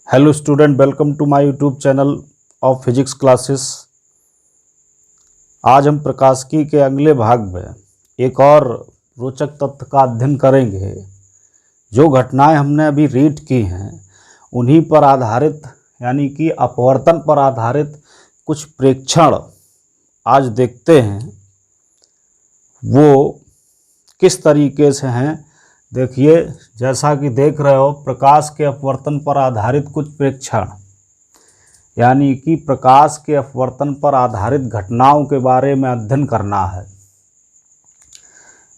Hello student, welcome to my YouTube channel of physics classes. आज हम प्रकाशिकी के अगले भाग में एक और रोचक तथ्य का अध्ययन करेंगे। जो घटनाएं हमने अभी रीड की हैं उन्हीं पर आधारित यानी कि अपवर्तन पर आधारित कुछ प्रेक्षण आज देखते हैं। वो किस तरीके से हैं देखिए। जैसा कि देख रहे हो, प्रकाश के अपवर्तन पर आधारित कुछ प्रेक्षण यानी कि प्रकाश के अपवर्तन पर आधारित घटनाओं के बारे में अध्ययन करना है,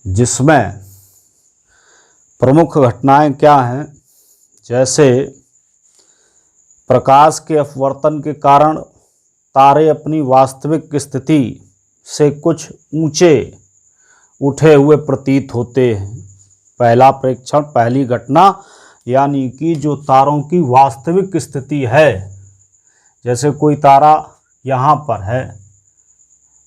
जिसमें प्रमुख घटनाएं क्या हैं। जैसे प्रकाश के अपवर्तन के कारण तारे अपनी वास्तविक स्थिति से कुछ ऊंचे उठे हुए प्रतीत होते हैं। पहला प्रेक्षण, पहली घटना, यानी कि जो तारों की वास्तविक स्थिति है। जैसे कोई तारा यहाँ पर है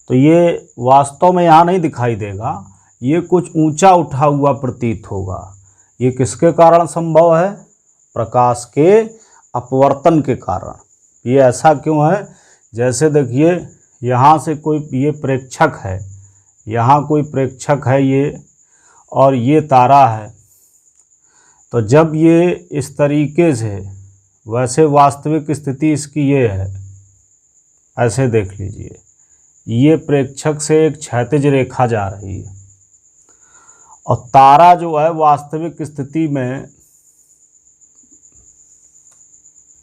तो ये वास्तव में यहाँ नहीं दिखाई देगा, ये कुछ ऊंचा उठा हुआ प्रतीत होगा। ये किसके कारण संभव है? प्रकाश के अपवर्तन के कारण। ये ऐसा क्यों है? जैसे देखिए, यहाँ से कोई ये प्रेक्षक है, यहाँ कोई प्रेक्षक है ये, और ये तारा है। तो जब ये इस तरीके से, वैसे वास्तविक स्थिति इसकी ये है, ऐसे देख लीजिए, ये प्रेक्षक से एक क्षैतिज रेखा जा रही है और तारा जो है वास्तविक स्थिति में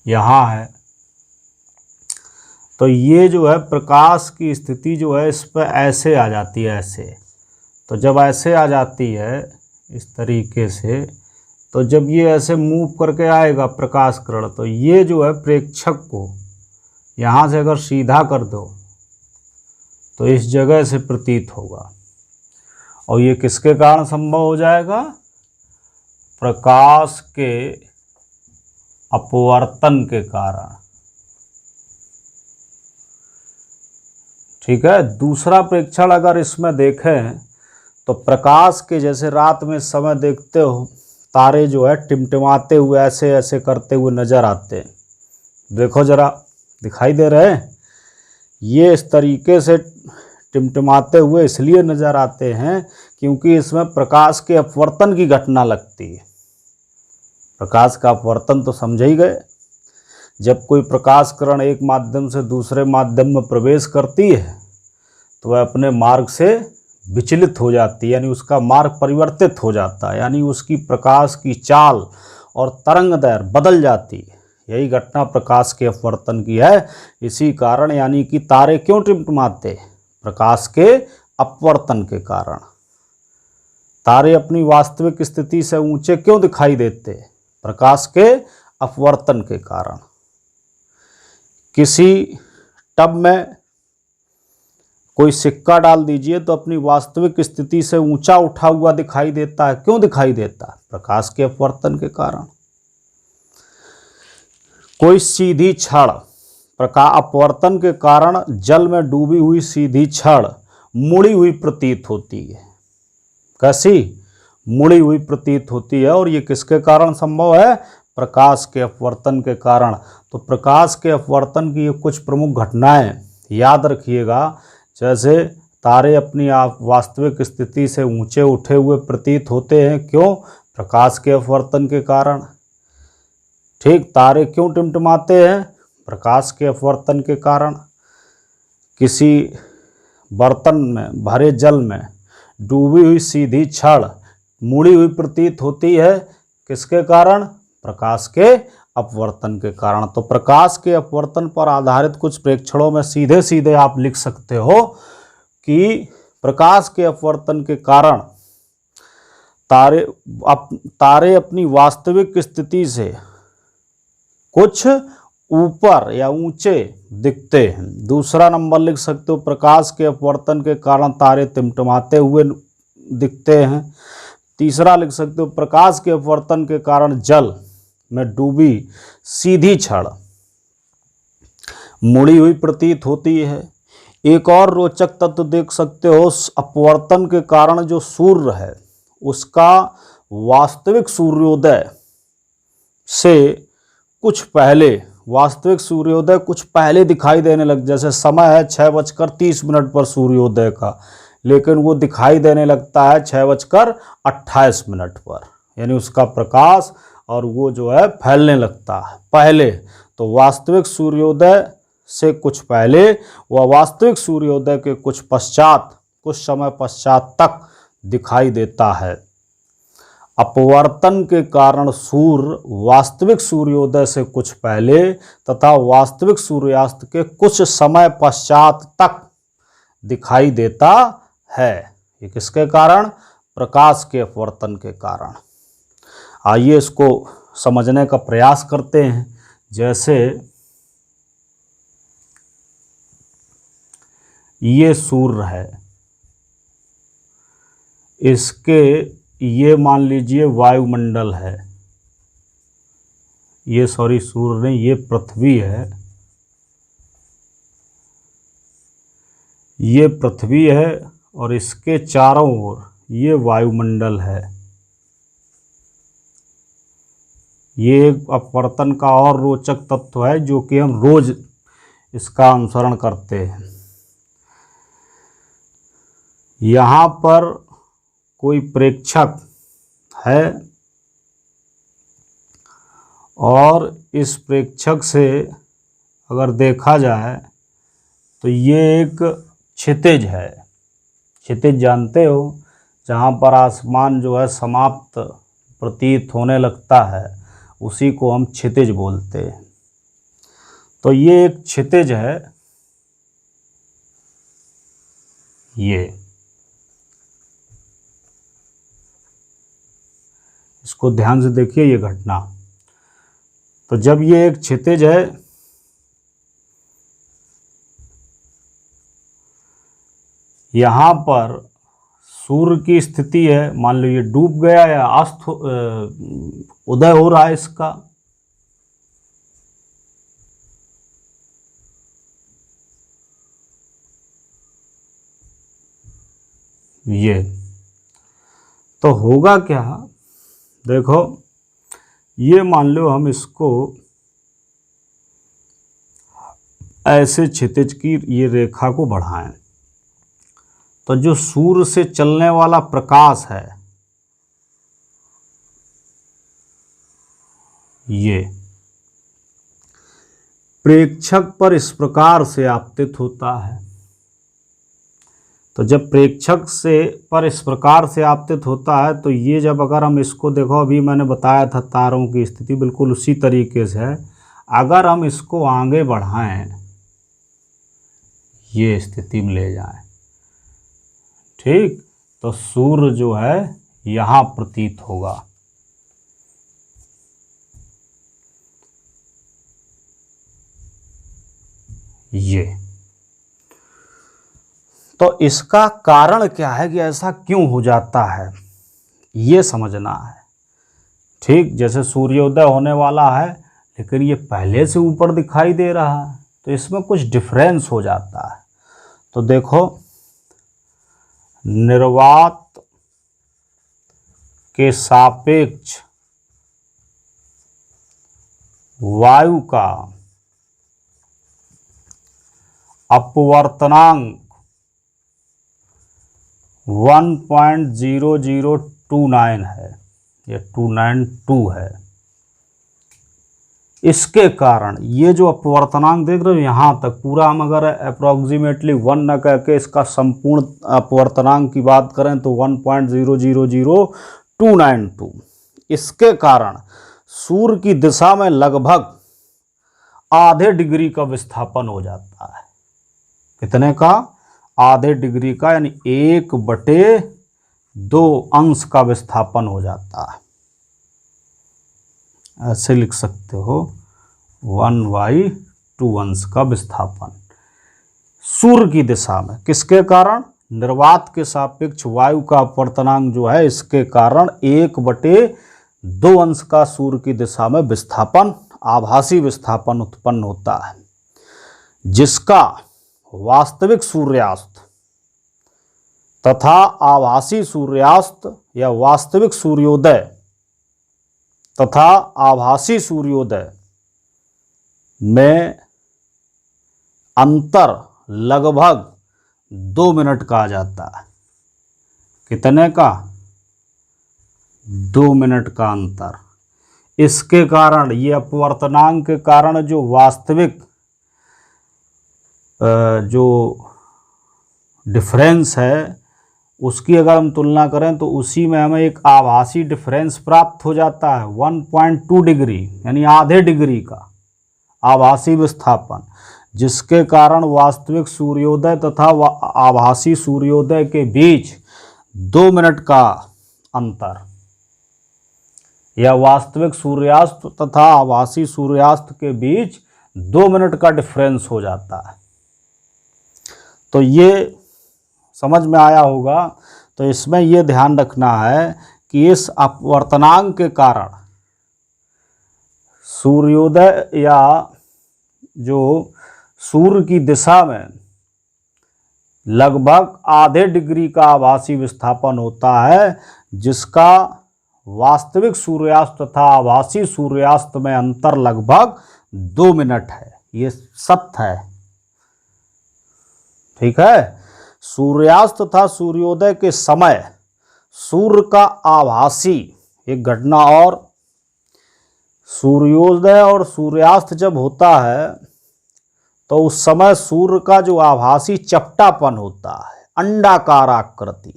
यहाँ है। तो ये जो है प्रकाश की स्थिति जो है इस पर ऐसे आ जाती है, ऐसे। तो जब ऐसे आ जाती है इस तरीके से, तो जब ये ऐसे मूव करके आएगा प्रकाश किरण, तो ये जो है प्रेक्षक को यहाँ से अगर सीधा कर दो तो इस जगह से प्रतीत होगा। और ये किसके कारण संभव हो जाएगा? प्रकाश के अपवर्तन के कारण। ठीक है। दूसरा प्रेक्षण अगर इसमें देखें तो प्रकाश के, जैसे रात में समय देखते हो तारे जो है टिमटिमाते हुए ऐसे ऐसे करते हुए नज़र आते हैं। देखो जरा, दिखाई दे रहे हैं? ये इस तरीके से टिमटिमाते हुए इसलिए नज़र आते हैं क्योंकि इसमें प्रकाश के अपवर्तन की घटना लगती है। प्रकाश का अपवर्तन तो समझ ही गए। जब कोई प्रकाश किरण एक माध्यम से दूसरे माध्यम में प्रवेश करती है तो वह अपने मार्ग से विचलित हो जाती है, यानी उसका मार्ग परिवर्तित हो जाता है, यानी उसकी प्रकाश की चाल और तरंग दैर्घ्य बदल जाती है। यही घटना प्रकाश के अपवर्तन की है। इसी कारण यानी कि तारे क्यों टिमटिमाते? प्रकाश के अपवर्तन के कारण। तारे अपनी वास्तविक स्थिति से ऊंचे क्यों दिखाई देते? प्रकाश के अपवर्तन के कारण। किसी टब में कोई सिक्का डाल दीजिए तो अपनी वास्तविक स्थिति से ऊंचा उठा हुआ दिखाई देता है। क्यों दिखाई देता है? प्रकाश के अपवर्तन के कारण। कोई सीधी छड़, प्रकाश अपवर्तन के कारण जल में डूबी हुई सीधी छड़ मुड़ी हुई प्रतीत होती है। कैसी? मुड़ी हुई प्रतीत होती है। और ये किसके कारण संभव है? प्रकाश के अपवर्तन के कारण। तो प्रकाश के अपवर्तन की ये कुछ प्रमुख घटनाएं याद रखिएगा। जैसे तारे अपनी वास्तविक स्थिति से ऊंचे उठे हुए प्रतीत होते हैं। क्यों? प्रकाश के अपवर्तन के कारण। ठीक। तारे क्यों टिमटिमाते हैं? प्रकाश के अपवर्तन के कारण। किसी बर्तन में भरे जल में डूबी हुई सीधी छड़ मुड़ी हुई प्रतीत होती है। किसके कारण? प्रकाश के अपवर्तन के कारण। तो प्रकाश के अपवर्तन पर आधारित कुछ प्रेक्षणों में सीधे सीधे आप लिख सकते हो कि प्रकाश के अपवर्तन के कारण तारे अपनी वास्तविक स्थिति से कुछ ऊपर या ऊंचे दिखते हैं। दूसरा नंबर लिख सकते हो, प्रकाश के अपवर्तन के कारण तारे टिमटिमाते हुए दिखते हैं। तीसरा लिख सकते हो, प्रकाश के अपवर्तन के कारण जल में डूबी सीधी छड़ मुड़ी हुई प्रतीत होती है। एक और रोचक तत्व देख सकते हो, अपवर्तन के कारण जो सूर्य है उसका वास्तविक सूर्योदय से कुछ पहले, वास्तविक सूर्योदय कुछ पहले दिखाई देने लग, जैसे समय है 6:30 पर सूर्योदय का, लेकिन वो दिखाई देने लगता है 6:28 पर, यानी उसका प्रकाश और वो जो है फैलने लगता है पहले। तो वास्तविक सूर्योदय से कुछ पहले व वास्तविक सूर्योदय के कुछ पश्चात, कुछ समय पश्चात तक दिखाई देता है। अपवर्तन के कारण सूर्य वास्तविक सूर्योदय से कुछ पहले तथा वास्तविक सूर्यास्त के कुछ समय पश्चात तक दिखाई देता है। ये किसके कारण? प्रकाश के अपवर्तन के कारण। आइए इसको समझने का प्रयास करते हैं। जैसे ये सूर्य है, इसके ये मान लीजिए वायुमंडल है, ये सॉरी सूर्य नहीं, ये पृथ्वी है, ये पृथ्वी है और इसके चारों ओर ये वायुमंडल है। ये एक अपवर्तन का और रोचक तत्व है जो कि हम रोज इसका अनुसरण करते हैं। यहाँ पर कोई प्रेक्षक है और इस प्रेक्षक से अगर देखा जाए तो ये एक क्षितिज है। क्षितिज जानते हो, जहाँ पर आसमान जो है समाप्त प्रतीत होने लगता है, उसी को हम क्षितिज बोलते हैं। तो ये एक क्षितिज है, ये इसको ध्यान से देखिए ये घटना। तो जब ये एक क्षितिज है, यहाँ पर सूर्य की स्थिति है, मान लो ये डूब गया या अस्त उदय हो रहा है इसका, ये तो होगा क्या, देखो ये मान लो हम इसको ऐसे क्षितिज की ये रेखा को बढ़ाएं, तो जो सूर्य से चलने वाला प्रकाश है ये प्रेक्षक पर इस प्रकार से आपतित होता है। तो जब प्रेक्षक से पर इस प्रकार से आपतित होता है, तो ये जब अगर हम इसको देखो, अभी मैंने बताया था तारों की स्थिति बिल्कुल उसी तरीके से है। अगर हम इसको आगे बढ़ाएं, ये स्थिति में ले जाएं, ठीक, तो सूर्य जो है यहाँ प्रतीत होगा। ये तो इसका कारण क्या है कि ऐसा क्यों हो जाता है, ये समझना है। ठीक, जैसे सूर्योदय होने वाला है लेकिन ये पहले से ऊपर दिखाई दे रहा है, तो इसमें कुछ डिफरेंस हो जाता है। तो देखो, निर्वात के सापेक्ष वायु का अपवर्तनांक 1.0029 है, ये 292 है। इसके कारण ये जो अपवर्तनांक देख रहे हो यहाँ तक पूरा, हम अगर अप्रॉक्सीमेटली 1 न करके इसका संपूर्ण अपवर्तनांक की बात करें तो 1.000292, इसके कारण सूर्य की दिशा में लगभग आधे डिग्री का विस्थापन हो जाता है। कितने का? आधे डिग्री का, यानी 1/2 का विस्थापन हो जाता है। ऐसे लिख सकते हो 1/2 का विस्थापन सूर्य की दिशा में। किसके कारण? निर्वात के सापेक्ष वायु का अपवर्तनांक जो है, इसके कारण 1/2 का सूर्य की दिशा में विस्थापन, आभासी विस्थापन उत्पन्न होता है, जिसका वास्तविक सूर्यास्त तथा आभासी सूर्यास्त या वास्तविक सूर्योदय तथा आभासी सूर्योदय में अंतर लगभग 2 मिनट का आ जाता है। कितने का? 2 मिनट का अंतर। इसके कारण, ये अपवर्तनांक के कारण जो वास्तविक जो डिफरेंस है उसकी अगर हम तुलना करें तो उसी में हमें एक आभासी डिफरेंस प्राप्त हो जाता है 1.2 डिग्री, यानी आधे डिग्री का आभासी विस्थापन, जिसके कारण वास्तविक सूर्योदय तथा आभासी सूर्योदय के बीच 2 मिनट का अंतर, या वास्तविक सूर्यास्त तथा आभासी सूर्यास्त के बीच 2 मिनट का डिफरेंस हो जाता है। तो ये समझ में आया होगा। तो इसमें ये ध्यान रखना है कि इस अपवर्तनांक के कारण सूर्योदय या जो सूर्य की दिशा में लगभग आधे डिग्री का आभासी विस्थापन होता है, जिसका वास्तविक सूर्यास्त तथा आभासी सूर्यास्त में अंतर लगभग 2 मिनट है। ये सत्य है, ठीक है। सूर्यास्त तथा सूर्योदय के समय सूर्य का आभासी, एक घटना और, सूर्योदय और सूर्यास्त जब होता है तो उस समय सूर्य का जो आभासी चपटापन होता है, अंडाकार आकृति,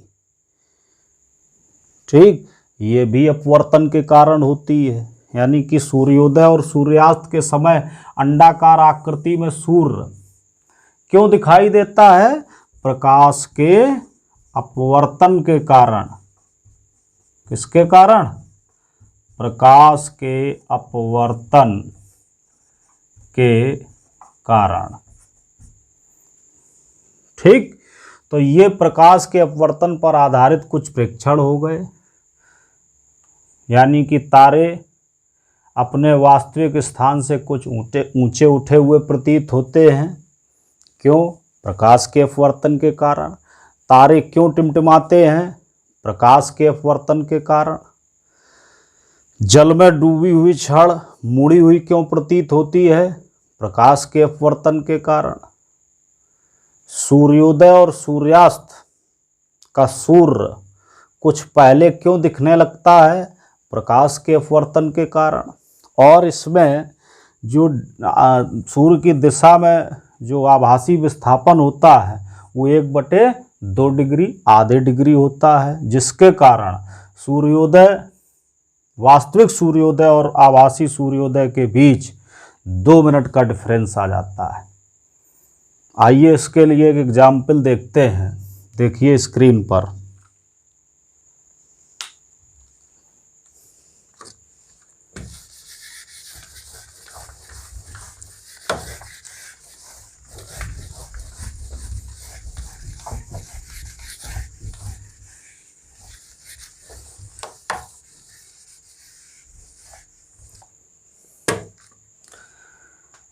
ठीक, ये भी अपवर्तन के कारण होती है। यानी कि सूर्योदय और सूर्यास्त के समय अंडाकार आकृति में सूर्य क्यों दिखाई देता है? प्रकाश के अपवर्तन के कारण। किसके कारण? प्रकाश के अपवर्तन के कारण, ठीक। तो ये प्रकाश के अपवर्तन पर आधारित कुछ प्रेक्षण हो गए, यानी कि तारे अपने वास्तविक स्थान से कुछ ऊंचे उठे हुए प्रतीत होते हैं। क्यों? प्रकाश के अपवर्तन के कारण। तारे क्यों टिमटिमाते हैं? प्रकाश के अपवर्तन के कारण। जल में डूबी हुई छड़ मुड़ी हुई क्यों प्रतीत होती है? प्रकाश के अपवर्तन के कारण। सूर्योदय और सूर्यास्त का सूर्य कुछ पहले क्यों दिखने लगता है? प्रकाश के अपवर्तन के कारण। और इसमें जो सूर्य की दिशा में जो आभासी विस्थापन होता है वो 1/2 डिग्री, आधे डिग्री होता है, जिसके कारण सूर्योदय, वास्तविक सूर्योदय और आभासी सूर्योदय के बीच 2 मिनट का डिफरेंस आ जाता है। आइए इसके लिए एक एग्जाम्पल देखते हैं। देखिए स्क्रीन पर।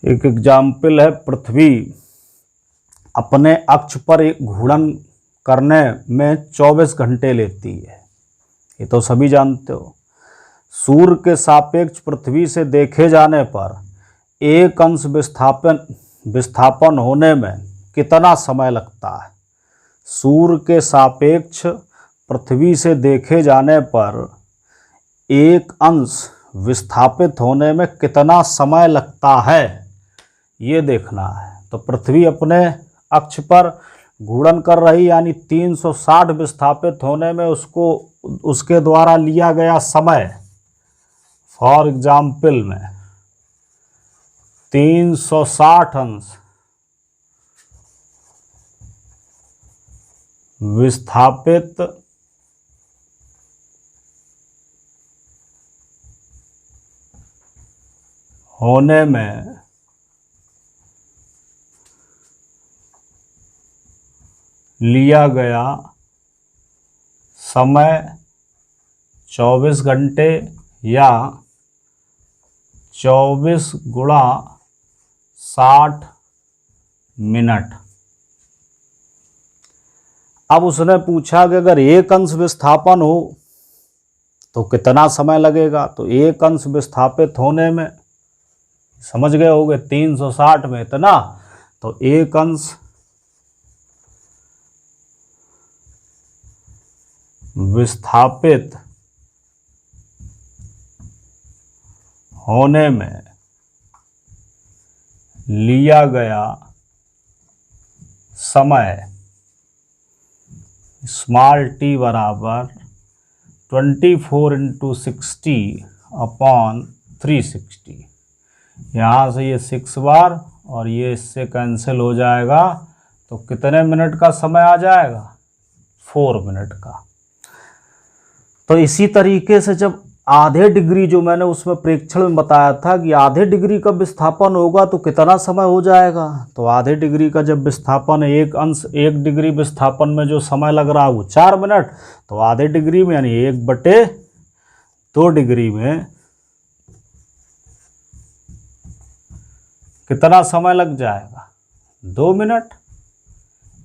एक एग्जाम्पल है, पृथ्वी अपने अक्ष पर एक घूर्णन करने में 24 घंटे लेती है। ये तो सभी जानते हो। सूर्य के सापेक्ष पृथ्वी से देखे जाने पर 1 अंश विस्थापन होने में कितना समय लगता है? सूर्य के सापेक्ष पृथ्वी से देखे जाने पर 1 अंश विस्थापित होने में कितना समय लगता है, ये देखना है। तो पृथ्वी अपने अक्ष पर घूर्णन कर रही, यानी 360 विस्थापित होने में उसके द्वारा लिया गया समय, फॉर एग्जाम्पल में 360 अंश विस्थापित होने में लिया गया समय 24 घंटे या 24 गुणा 60 मिनट। अब उसने पूछा कि अगर 1 अंश विस्थापन हो तो कितना समय लगेगा? तो 1 अंश विस्थापित होने में समझ गए होगे 360 में इतना, तो एक अंश विस्थापित होने में लिया गया समय स्मॉल टी बराबर 24 × 60 अपॉन 360। यहाँ से ये 6 बार और ये इससे कैंसिल हो जाएगा, तो कितने मिनट का समय आ जाएगा? 4 मिनट का। तो इसी तरीके से जब आधे डिग्री, जो मैंने उसमें प्रेक्षण में बताया था कि आधे डिग्री का विस्थापन होगा तो कितना समय हो जाएगा, तो आधे डिग्री का जब विस्थापन है, एक अंश 1 डिग्री विस्थापन में जो समय लग रहा है वो 4 मिनट, तो आधे डिग्री में यानी 1/2 डिग्री में कितना समय लग जाएगा? 2 मिनट।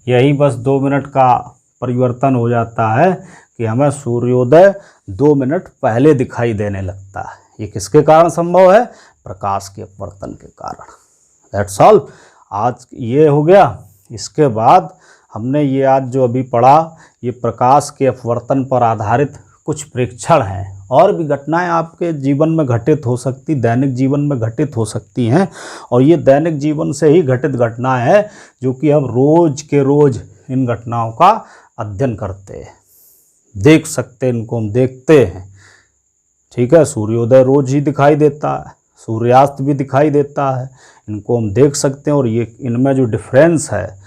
यही बस 2 मिनट का परिवर्तन हो जाता है कि हमें सूर्योदय 2 मिनट पहले दिखाई देने लगता है। ये किसके कारण संभव है? प्रकाश के अपवर्तन के कारण। That's all. आज ये हो गया। इसके बाद हमने ये आज जो अभी पढ़ा, ये प्रकाश के अपवर्तन पर आधारित कुछ प्रेक्षण हैं। और भी घटनाएं आपके जीवन में घटित हो सकती, दैनिक जीवन में घटित हो सकती हैं, और ये दैनिक जीवन से ही घटित घटनाएं हैं जो कि हम रोज के रोज इन घटनाओं का अध्ययन करते हैं, देख सकते हैं, इनको हम देखते हैं। ठीक है, सूर्योदय रोज ही दिखाई देता है, सूर्यास्त भी दिखाई देता है, इनको हम देख सकते हैं। और ये इनमें जो डिफरेंस है,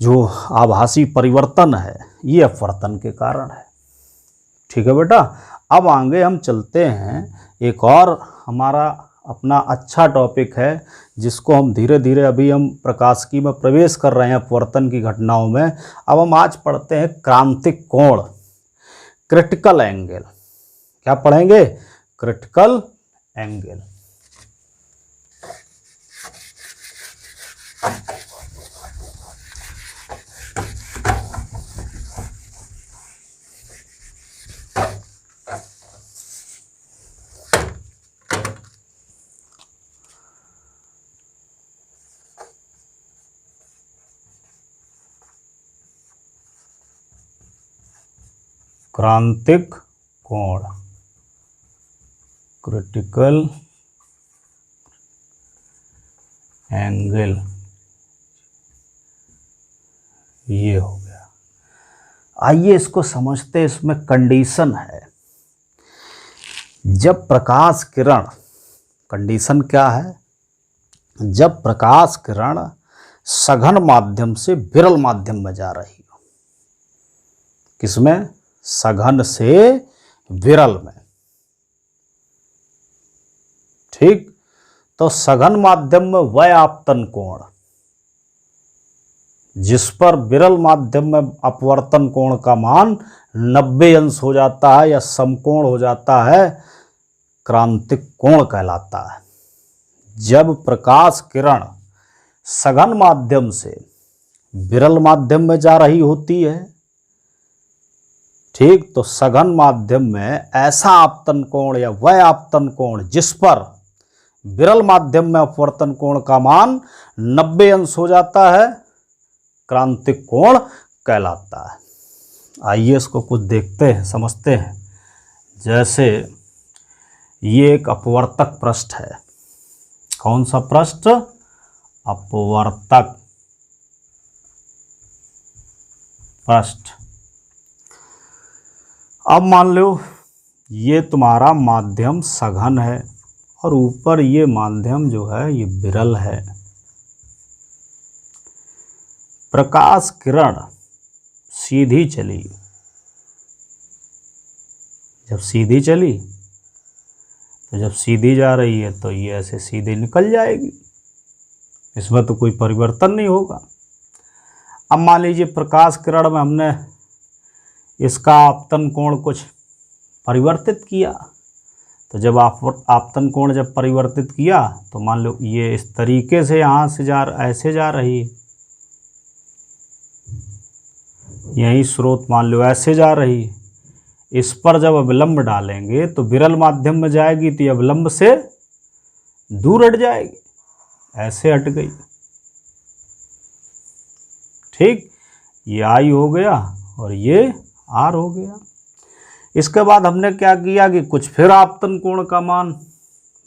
जो आभासी परिवर्तन है, ये अपवर्तन के कारण है। ठीक है बेटा, अब आगे हम चलते हैं। एक और हमारा अपना अच्छा टॉपिक है जिसको हम धीरे धीरे, अभी हम प्रकाशिकी में प्रवेश कर रहे हैं अपवर्तन की घटनाओं में। अब हम आज पढ़ते हैं क्रांतिक कोण, क्रिटिकल एंगल। क्या पढ़ेंगे? Critical angle. क्रांतिक कोण, क्रिटिकल एंगल, ये हो गया। आइए इसको समझते हैं। इसमें कंडीशन है, जब प्रकाश किरण, कंडीशन क्या है? जब प्रकाश किरण सघन माध्यम से विरल माध्यम में जा रही हो। किसमें? सघन से विरल में। ठीक, तो सघन माध्यम में वह आपतन कोण जिस पर विरल माध्यम में अपवर्तन कोण का मान 90 अंश हो जाता है या समकोण हो जाता है, क्रांतिक कोण कहलाता है। जब प्रकाश किरण सघन माध्यम से विरल माध्यम में जा रही होती है, ठीक, तो सघन माध्यम में ऐसा आपतन कोण या वह आपतन कोण जिस पर विरल माध्यम में अपवर्तन कोण का मान 90 अंश हो जाता है, क्रांतिक कोण कहलाता है। आइए इसको कुछ देखते हैं, समझते हैं। जैसे ये एक अपवर्तक पृष्ठ है। कौन सा पृष्ठ? अपवर्तक पृष्ठ। अब मान लो ये तुम्हारा माध्यम सघन है और ऊपर ये माध्यम जो है ये विरल है। प्रकाश किरण सीधी चली, जब सीधी चली तो जब सीधी जा रही है तो ये ऐसे सीधे निकल जाएगी, इसमें तो कोई परिवर्तन नहीं होगा। अब मान लीजिए प्रकाश किरण में हमने इसका आपतन कोण कुछ परिवर्तित किया, तो जब आपतन कोण जब परिवर्तित किया तो मान लो ये इस तरीके से यहाँ से ऐसे जा रही है, यही स्रोत मान लो ऐसे जा रही है। इस पर जब अविलंब डालेंगे तो विरल माध्यम में जाएगी तो ये अविलंब से दूर हट जाएगी, ऐसे हट गई। ठीक, ये आई हो गया और ये आर हो गया। इसके बाद हमने क्या किया कि कुछ फिर आपतन कोण का मान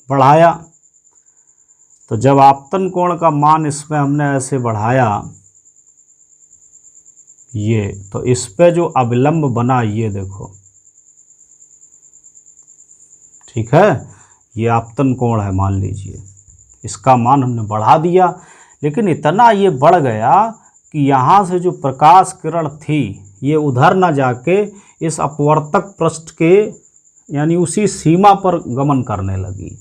बढ़ाया। तो जब आपतन कोण का मान इसमें हमने ऐसे बढ़ाया ये, तो इस पे जो अविलंब बना ये देखो, ठीक है, ये आपतन कोण है मान लीजिए, इसका मान हमने बढ़ा दिया। लेकिन इतना ये बढ़ गया कि यहाँ से जो प्रकाश किरण थी ये उधर ना जाके इस अपवर्तक पृष्ठ के यानी उसी सीमा पर गमन करने लगी।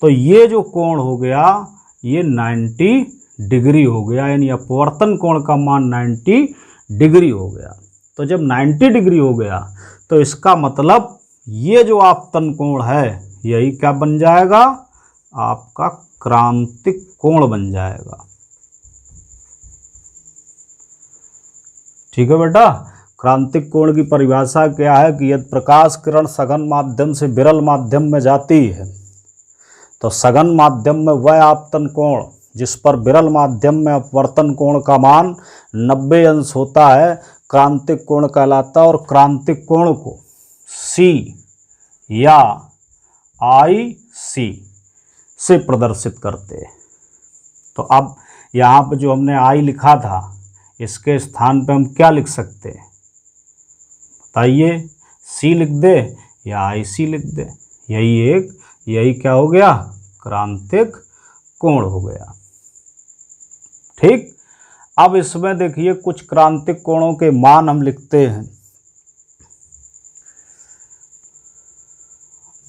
तो ये जो कोण हो गया ये 90 डिग्री हो गया, यानी अपवर्तन कोण का मान 90 डिग्री हो गया। तो जब 90 डिग्री हो गया तो इसका मतलब ये जो आपतन कोण है यही क्या बन जाएगा, आपका क्रांतिक कोण बन जाएगा। ठीक है बेटा, क्रांतिक कोण की परिभाषा क्या है कि यदि प्रकाश किरण सघन माध्यम से विरल माध्यम में जाती है तो सघन माध्यम में वह आपतन कोण जिस पर विरल माध्यम में अपवर्तन कोण का मान 90 अंश होता है क्रांतिक कोण कहलाता है। और क्रांतिक कोण को C या IC से प्रदर्शित करते हैं। तो अब यहाँ पे जो हमने I लिखा था इसके स्थान पे हम क्या लिख सकते हैं बताइए, C लिख दे या IC लिख दे, यही क्या हो गया, क्रांतिक कोण हो गया। ठीक, अब इसमें देखिए कुछ क्रांतिक कोणों के मान हम लिखते हैं।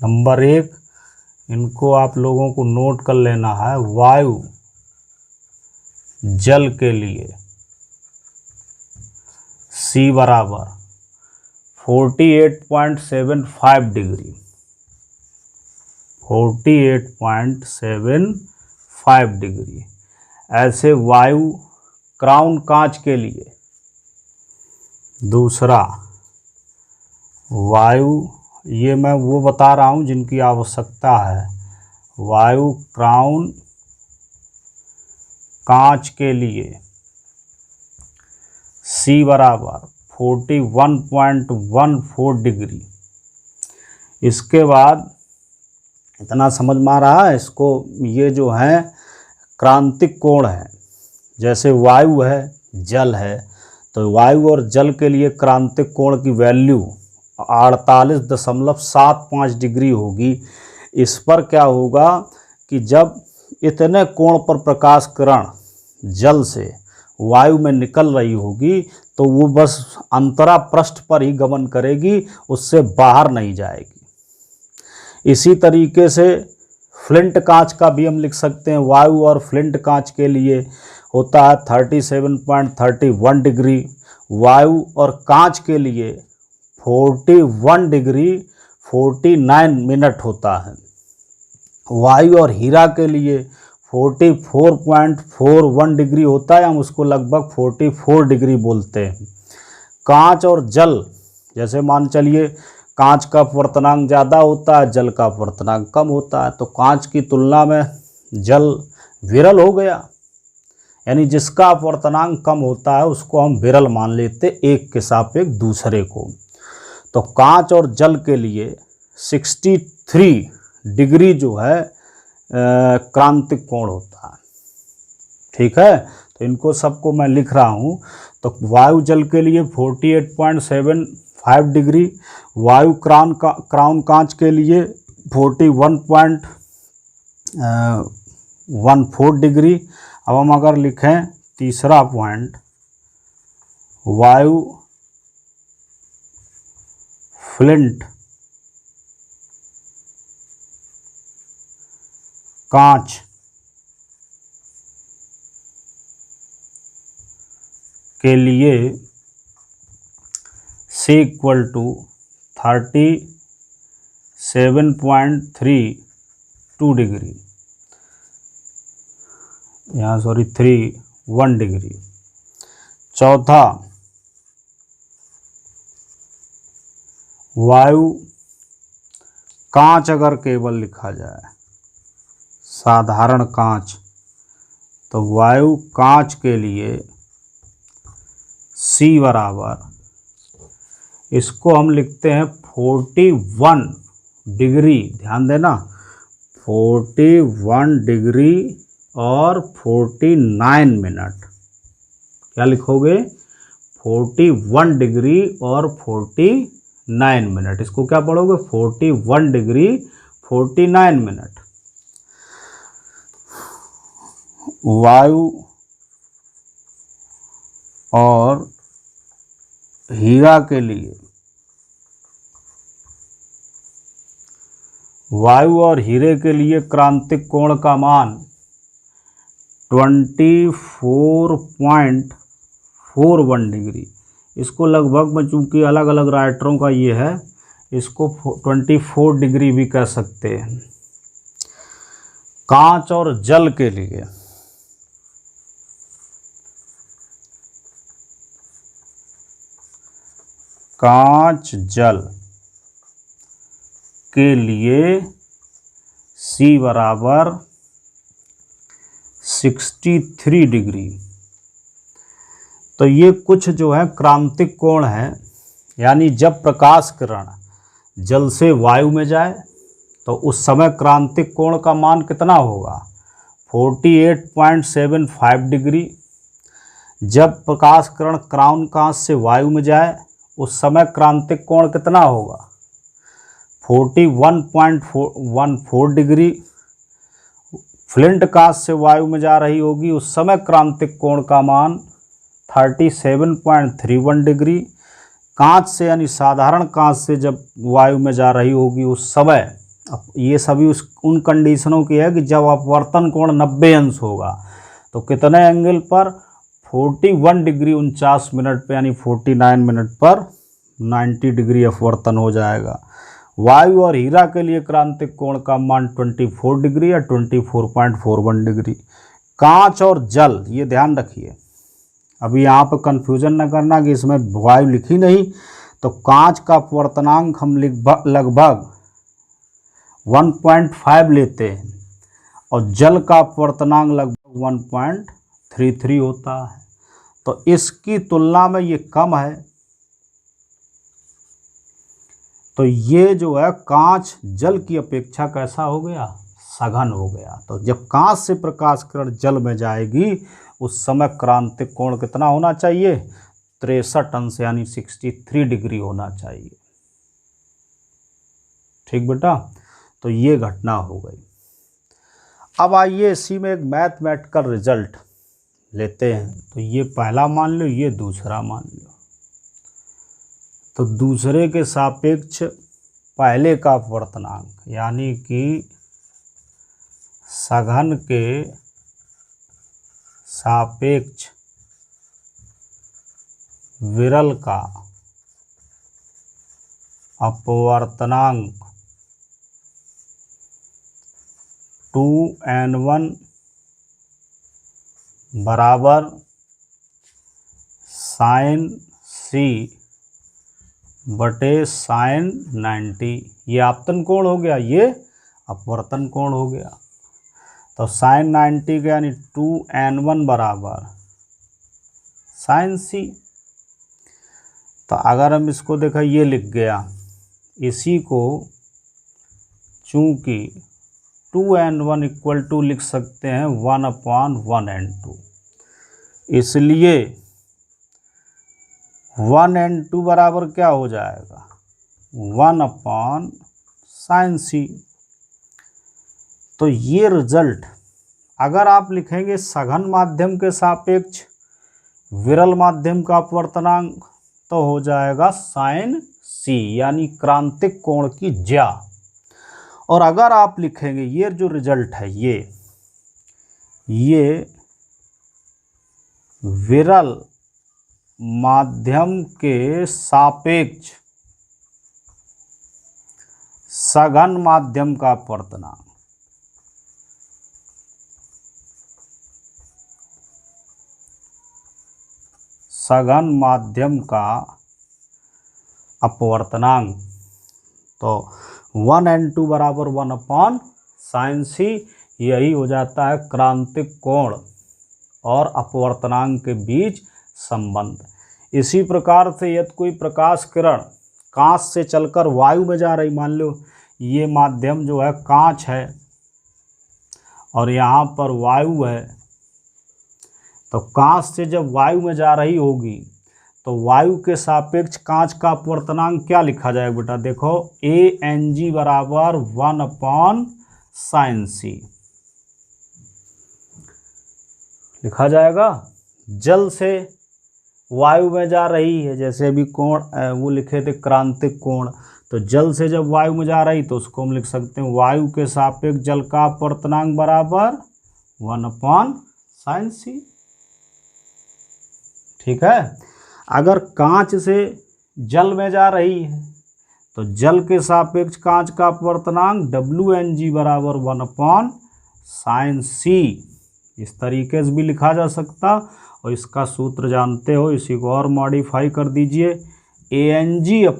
नंबर 1, इनको आप लोगों को नोट कर लेना है, वायु जल के लिए C बराबर 48.75 डिग्री, 48.75 डिग्री। ऐसे वायु क्राउन कांच के लिए, दूसरा वायु, ये मैं वो बता रहा हूँ जिनकी आवश्यकता है, वायु क्राउन कांच के लिए C बराबर 41.14 डिग्री। इसके बाद इतना समझ में आ रहा है इसको, ये जो है क्रांतिक कोण है, जैसे वायु है जल है, तो वायु और जल के लिए क्रांतिक कोण की वैल्यू 48.75 डिग्री होगी। इस पर क्या होगा कि जब इतने कोण पर प्रकाश किरण जल से वायु में निकल रही होगी तो वो बस अंतरा पृष्ठ पर ही गमन करेगी, उससे बाहर नहीं जाएगी। इसी तरीके से फ्लिंट कांच का भी हम लिख सकते हैं। वायु और फ्लिंट कांच के लिए होता है 37.31 डिग्री, वायु और कांच के लिए 41 डिग्री 49 मिनट होता है। वायु और हीरा के लिए 44.41 डिग्री होता है, हम उसको लगभग 44 डिग्री बोलते हैं। कांच और जल, जैसे मान चलिए कांच का अपवर्तनांक ज़्यादा होता है, जल का अपवर्तनांक कम होता है, तो कांच की तुलना में जल विरल हो गया, यानी जिसका अपवर्तनांक कम होता है उसको हम विरल मान लेते एक के सापेक्ष दूसरे को। तो कांच और जल के लिए 63 डिग्री जो है क्रांतिक कोण होता है। ठीक है, तो इनको सबको मैं लिख रहा हूँ। तो वायु जल के लिए 48.75 डिग्री, वायु क्राउन कांच के लिए 41.14 डिग्री। अब हम अगर लिखें तीसरा पॉइंट, वायु फ्लिंट कांच के लिए C इक्वल टू 37.32 डिग्री, यहाँ 31 डिग्री। चौथा, वायु कांच अगर केवल लिखा जाए साधारण कांच, तो वायु कांच के लिए C बराबर, इसको हम लिखते हैं 41 डिग्री, ध्यान देना 41 डिग्री और 49 मिनट। क्या लिखोगे? 41 डिग्री और 49 मिनट। इसको क्या पढ़ोगे? 41 डिग्री 49 मिनट। वायु और हीरा के लिए, वायु और हीरे के लिए क्रांतिक कोण का मान 24.41 डिग्री। इसको लगभग में, चूंकि अलग अलग राइटरों का ये है, इसको 24 डिग्री भी कह सकते हैं। कांच और जल के लिए, कांच जल के लिए C बराबर 63 डिग्री। तो ये कुछ जो है क्रांतिक कोण है, यानी जब प्रकाश किरण जल से वायु में जाए तो उस समय क्रांतिक कोण का मान कितना होगा? 48.75 डिग्री। जब प्रकाश किरण क्राउन कांच से वायु में जाए उस समय क्रांतिक कोण कितना होगा? 41.14 डिग्री। फ्लिंट कांच से वायु में जा रही होगी उस समय क्रांतिक कोण का मान 37.31 डिग्री। कांच से, यानी साधारण कांच से जब वायु में जा रही होगी उस समय, अब ये सभी उन कंडीशनों की है कि जब अपवर्तन कोण 90 अंश होगा, तो कितने एंगल पर? 41 डिग्री 49 मिनट पे, यानी 49 मिनट पर 90 डिग्री अपवर्तन हो जाएगा। वायु और हीरा के लिए क्रांतिक कोण का मान 24 डिग्री या 24.41 डिग्री। कांच और जल, ये ध्यान रखिए, अभी यहाँ पर कन्फ्यूजन न करना कि इसमें वायु लिखी नहीं, तो कांच का अपवर्तनांक हम लगभग 1.5 लेते हैं और जल का अपवर्तनांक लगभग 1.33 होता है, तो इसकी तुलना में ये कम है। तो ये जो है कांच जल की अपेक्षा कैसा हो गया? सघन हो गया। तो जब कांच से प्रकाश किरण जल में जाएगी उस समय क्रांतिक कोण कितना होना चाहिए? 63 अंश, यानी 63 डिग्री होना चाहिए। ठीक बेटा, तो ये घटना हो गई। अब आइए इसी में एक मैथमेटिकल रिजल्ट लेते हैं। तो ये पहला मान लो, ये दूसरा मान लो। तो दूसरे के सापेक्ष पहले का अपवर्तनांक, यानी कि सघन के सापेक्ष विरल का अपवर्तनांक 2n1 बराबर साइन C बटे साइन 90। ये आपतन कोण हो गया, ये अपवर्तन कोण हो गया। तो साइन 90 का यानी 2n1 बराबर साइन C। तो अगर हम इसको देखा, ये लिख गया, इसी को चूंकि 2n1 इक्वल टू लिख सकते हैं 1/1n2, इसलिए 1n2 बराबर क्या हो जाएगा? 1/sin C। तो ये रिजल्ट अगर आप लिखेंगे सघन माध्यम के सापेक्ष विरल माध्यम का अपवर्तनांक, तो हो जाएगा साइन C, यानी क्रांतिक कोण की ज्या। और अगर आप लिखेंगे ये जो रिजल्ट है, ये विरल माध्यम के सापेक्ष सघन माध्यम का अपवर्तनांक, सघन माध्यम का अपवर्तनांक, तो 1n2 बराबर 1/sin C, यही हो जाता है क्रांतिक कोण और अपवर्तनांक के बीच संबंध। इसी प्रकार से यदि कोई प्रकाश किरण कांच से चलकर वायु में जा रही, मान लो ये माध्यम जो है कांच है और यहाँ पर वायु है, तो कांच से जब वायु में जा रही होगी तो वायु के सापेक्ष कांच का अपवर्तनांक क्या लिखा जाएगा बेटा, देखो ANG बराबर 1/sin c लिखा जाएगा। जल से वायु में जा रही है, जैसे अभी कोण वो लिखे थे क्रांतिक कोण, तो जल से जब वायु में जा रही तो उसको हम लिख सकते हैं वायु के सापेक्ष जल का अपवर्तनांक बराबर 1/sin c। ठीक है। अगर कांच से जल में जा रही है तो जल के सापेक्ष कांच का अपवर्तनांक WNG बराबर 1/sin c, इस तरीके से भी लिखा जा सकता। और इसका सूत्र जानते हो, इसी को और मॉडिफाई कर दीजिए, ANG/ANW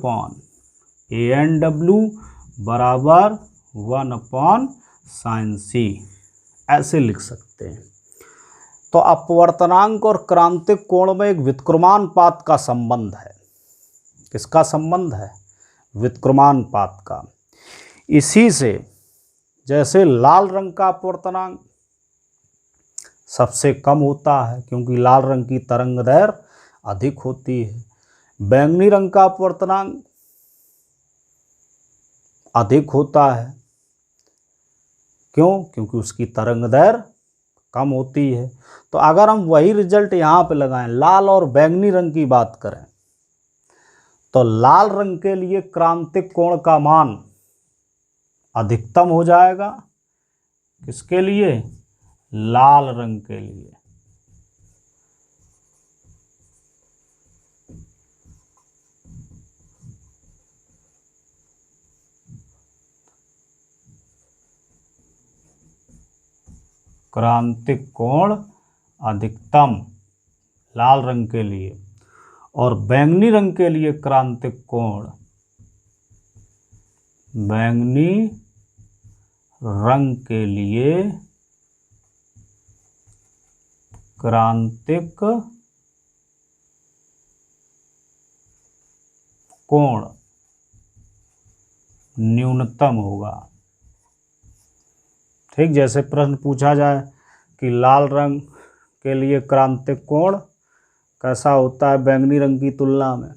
बराबर 1/sin c, ऐसे लिख सकते हैं। तो अपवर्तनांक और क्रांतिक कोण में एक व्युत्क्रमानुपात का संबंध है। किसका संबंध है? व्युत्क्रमानुपात का। इसी से जैसे लाल रंग का अपवर्तनांक सबसे कम होता है क्योंकि लाल रंग की तरंगदैर्घ्य अधिक होती है, बैंगनी रंग का अपवर्तनांक अधिक होता है। क्यों? क्योंकि उसकी तरंगदैर्घ्य कम होती है। तो अगर हम वही रिजल्ट यहाँ पे लगाएं, लाल और बैंगनी रंग की बात करें, तो लाल रंग के लिए क्रांतिक कोण का मान अधिकतम हो जाएगा। किसके लिए? लाल रंग के लिए। क्रांतिक कोण अधिकतम लाल रंग के लिए, और बैंगनी रंग के लिए क्रांतिक कोण, बैंगनी रंग के लिए क्रांतिक कोण न्यूनतम होगा। ठीक, जैसे प्रश्न पूछा जाए कि लाल रंग के लिए क्रांतिक कोण कैसा होता है बैंगनी रंग की तुलना में,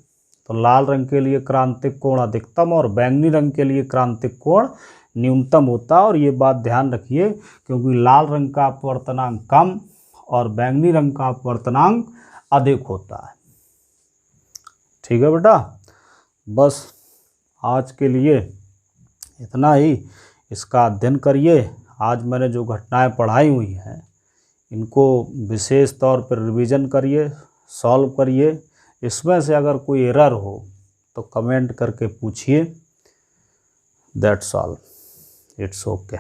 तो लाल रंग के लिए क्रांतिक कोण अधिकतम और बैंगनी रंग के लिए क्रांतिक कोण न्यूनतम होता है। और ये बात ध्यान रखिए क्योंकि लाल रंग का अपवर्तनांक कम और बैंगनी रंग का अपवर्तनांक अधिक होता है। ठीक है बेटा, बस आज के लिए इतना ही। इसका अध्ययन करिए। आज मैंने जो घटनाएं पढ़ाई हुई हैं इनको विशेष तौर पर रिवीजन करिए, सॉल्व करिए। इसमें से अगर कोई एरर हो तो कमेंट करके पूछिए। That's all, it's okay.